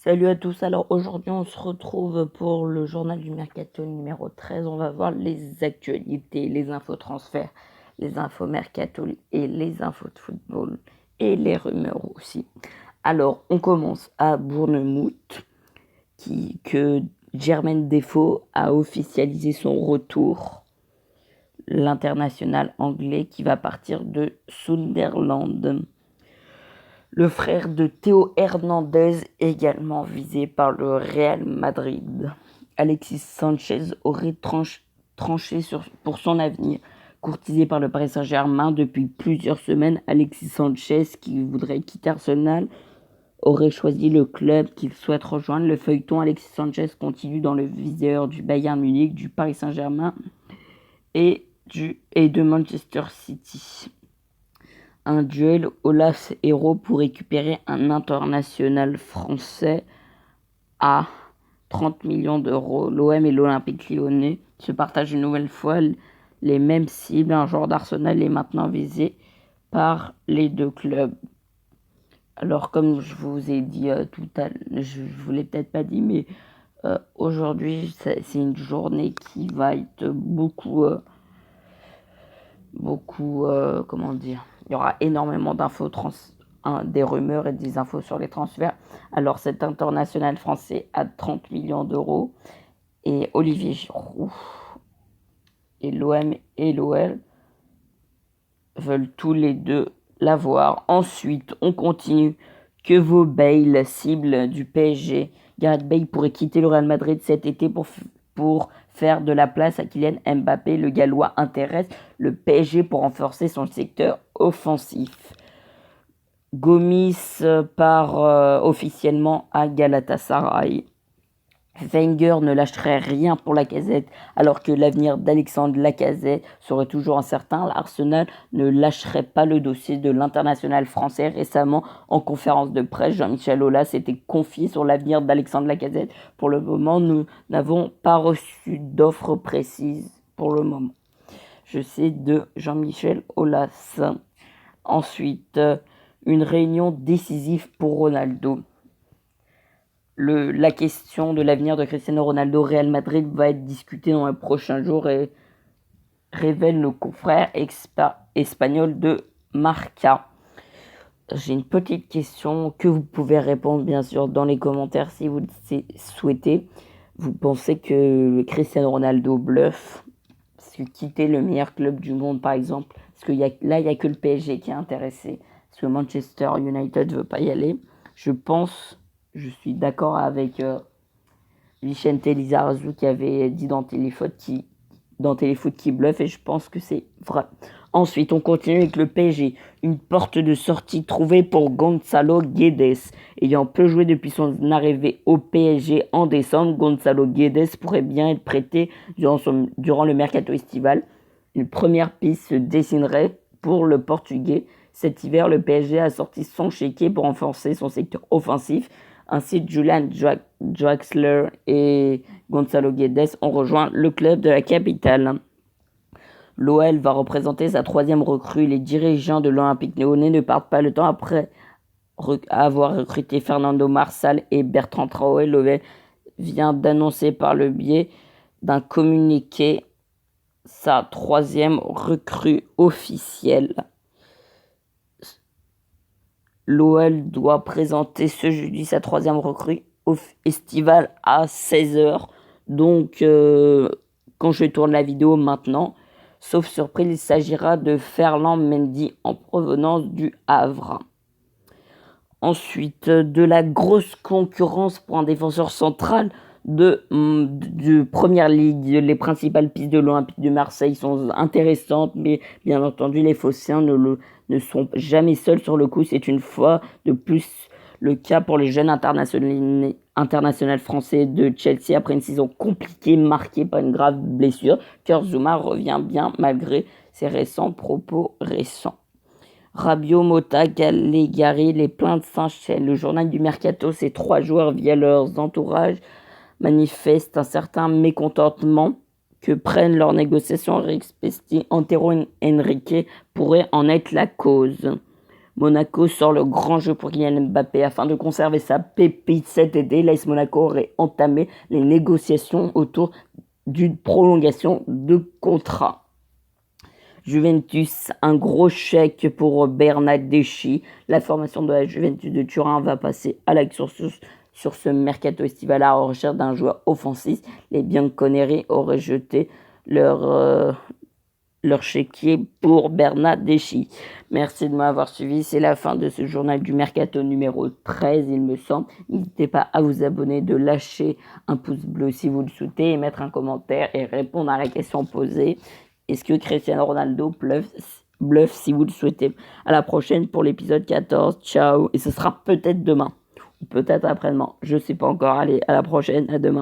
Salut à tous, alors aujourd'hui on se retrouve pour le journal du Mercato numéro 13. On va voir les actualités, les infos transferts, les infos Mercato et les infos de football et les rumeurs aussi. Alors on commence à Bournemouth que Jermaine Defoe a officialisé son retour, l'international anglais qui va partir de Sunderland. Le frère de Théo Hernandez, également visé par le Real Madrid. Alexis Sanchez aurait tranché pour son avenir. Courtisé par le Paris Saint-Germain depuis plusieurs semaines, Alexis Sanchez, qui voudrait quitter Arsenal, aurait choisi le club qu'il souhaite rejoindre. Le feuilleton Alexis Sanchez continue dans le viseur du Bayern Munich, du Paris Saint-Germain et de Manchester City. Un duel Aulas-Hérault pour récupérer un international français à 30 millions d'euros. L'OM et l'Olympique lyonnais se partagent une nouvelle fois les mêmes cibles. Un joueur d'Arsenal est maintenant visé par les deux clubs. Alors comme je vous ai dit tout à l'heure, je vous l'ai peut-être pas dit, mais aujourd'hui c'est une journée qui va être comment dire, il y aura énormément d'infos, des rumeurs et des infos sur les transferts. Alors cet international français a 30 millions d'euros et Olivier Giroud et l'OM et l'OL veulent tous les deux l'avoir. Ensuite, on continue. Que vaut Bale, cible du PSG? Gareth Bale pourrait quitter le Real Madrid cet été pour faire de la place à Kylian Mbappé. Le Gallois intéresse le PSG pour renforcer son secteur offensif. Gomis part officiellement à Galatasaray. Wenger ne lâcherait rien pour Lacazette, alors que l'avenir d'Alexandre Lacazette serait toujours incertain. L'Arsenal ne lâcherait pas le dossier de l'international français. Récemment, en conférence de presse, Jean-Michel Aulas s'était confié sur l'avenir d'Alexandre Lacazette. Pour le moment, nous n'avons pas reçu d'offre précise pour le moment. Je sais de Jean-Michel Aulas. Ensuite, une réunion décisive pour Ronaldo. La question de l'avenir de Cristiano Ronaldo au Real Madrid va être discutée dans les prochains jours et révèle le confrère espagnol de Marca. J'ai une petite question que vous pouvez répondre bien sûr dans les commentaires si vous le souhaitez. Vous pensez que Cristiano Ronaldo bluffe? Parce que quitter le meilleur club du monde par exemple, parce que là il n'y a que le PSG qui est intéressé, parce que Manchester United ne veut pas y aller. Je suis d'accord avec Vicente Lizarazu qui avait dit dans Téléfoot qui bluffe et je pense que c'est vrai. Ensuite, on continue avec le PSG. Une porte de sortie trouvée pour Gonzalo Guedes. Ayant peu joué depuis son arrivée au PSG en décembre, Gonzalo Guedes pourrait bien être prêté durant le mercato estival. Une première piste se dessinerait pour le Portugais. Cet hiver, le PSG a sorti son chéquier pour renforcer son secteur offensif. Ainsi, Julian Draxler et Gonzalo Guedes ont rejoint le club de la capitale. L'OL va représenter sa troisième recrue. Les dirigeants de l'Olympique lyonnais ne partent pas le temps après avoir recruté Fernando Marsal et Bertrand Traoré. L'OL vient d'annoncer par le biais d'un communiqué sa troisième recrue officielle. L'OL doit présenter ce jeudi sa troisième recrue estivale à 16h. Donc, quand je tourne la vidéo maintenant, sauf surprise, il s'agira de Ferland Mendy en provenance du Havre. Ensuite, de la grosse concurrence pour un défenseur central de Première Ligue. Les principales pistes de l'Olympique de Marseille sont intéressantes, mais bien entendu, les Phocéens ne sont jamais seuls sur le coup. C'est une fois de plus le cas pour les jeunes international français de Chelsea après une saison compliquée marquée par une grave blessure. Kurzawa revient bien malgré ses propos récents. Rabiot, Mota, Gallegari, les plaintes s'enchaînent. Le journal du Mercato, ces trois joueurs via leurs entourages manifestent un certain mécontentement que prennent leurs négociations. Rick Pesti, Antero Henrique pourrait en être la cause. Monaco sort le grand jeu pour Kylian Mbappé afin de conserver sa pépite cet été. L'AS Monaco aurait entamé les négociations autour d'une prolongation de contrat. Juventus, un gros chèque pour Bernardeschi. La formation de la Juventus de Turin va passer à l'action sur ce mercato estival à la recherche d'un joueur offensif. Les Bianconeri auraient jeté leur chéquier pour Bernardeschi. Merci de m'avoir suivi. C'est la fin de ce journal du mercato numéro 13, il me semble. N'hésitez pas à vous abonner, de lâcher un pouce bleu si vous le souhaitez, et mettre un commentaire et répondre à la question posée. Est-ce que Cristiano Ronaldo bluffe si vous le souhaitez? À la prochaine pour l'épisode 14. Ciao. Et ce sera peut-être demain. Ou peut-être après-demain. Je ne sais pas encore. Allez, à la prochaine. À demain.